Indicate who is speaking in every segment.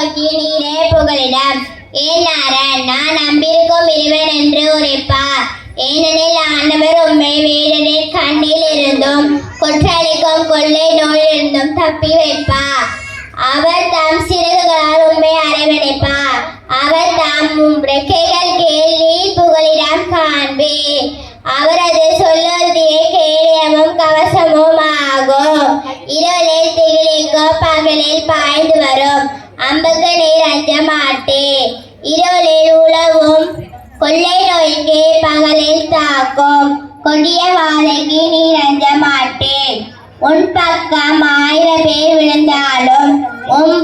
Speaker 1: நோக்கி நீரே புகலிடம். ஏனாரன் நான் நம்பியிருக்கும் இறைவன் என்று உரைப்பார். ஏனெனில் ஆண்டவர் உம்மை வீரனின் கண்ணில் இருந்தும் குற்றளிக்கும் கொள்ளை நோயிலிருந்தும் தப்பி வைப்பார். அவர் தம் சிறகுகளால் உம்மை அரவணைப்பார். அவர் தம் ரெக்கைகள் கீழ் நீர் புகலிடம் காண்பீர். அவரது சொல்லுறுதியே கேடயமும் கவசமும் ஆகும். இரவில் திகிலிக்கும் பகலில் பாய்ந்து வரும் அம்புக்கு நீர் அஞ்ச மாட்டீர். இரவில் உழவும் கொள்ளை நோய்க்கு பகலில் தாக்கும் கொடிய வாதைக்கு நீர் அஞ்ச மாட்டீர். உன் பக்கம் 1000 பேர் விழுந்தாலும்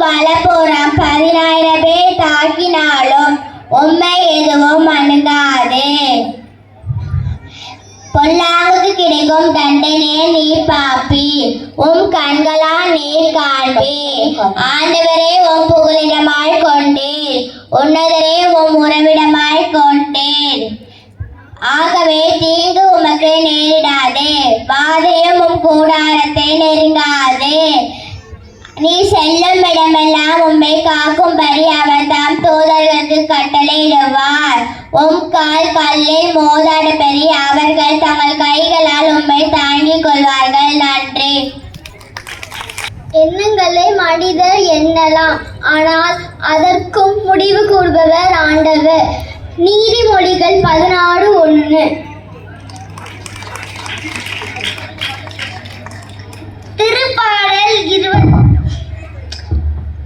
Speaker 1: வலப்புறம் 10,000 பேர் தாக்கினாலும் உம்மை எதுவும் அணுகாது. பொல்லாங்குக்கு கிடைக்கும் தண்டனையை நீர் பாப்பீர். கண்களால் நீர் காண்பீர். ஆண்டவரே புகலிடமாய் கொண்டீர். உன்னதரே உறவிடமாய் கொண்டீர். ஆகவே தீங்கு உமக்கு நேரிடாது. வாதையும் கூடாரத்தை நெருங்காது. நீ செல்லும் இடமெல்லாம் உம்மை காக்கும்படி அவர் தாம் தூதர்களுக்கு கட்டளையிடுவார். கால் கல்லில் மோதாடும்படி அவர்கள் தங்கள் கைகளால் உம்மை தாங்கிக் கொள்வார்கள். நன்றி.
Speaker 2: எண்ணங்களை மனிதர் எண்ணலாம், ஆனால் அதற்கும் முடிவு கூறுபவர் ஆண்டவர். நீதிமொழிகள் 16:1.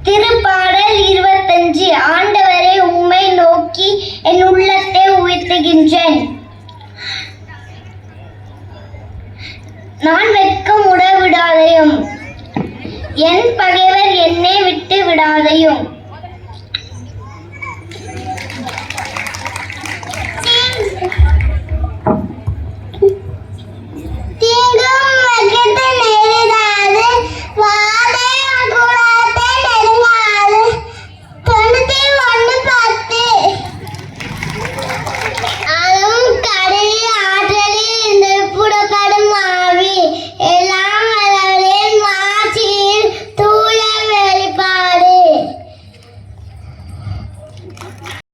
Speaker 2: திருப்பாடல் 25. ஆண்டவரை உம்மை நோக்கி என் உள்ளத்தை உயர்த்துகின்றேன். நான் வெட்கம் உட விடாதையும், என் பகைவர் என்னை விட்டு விடாதையும்.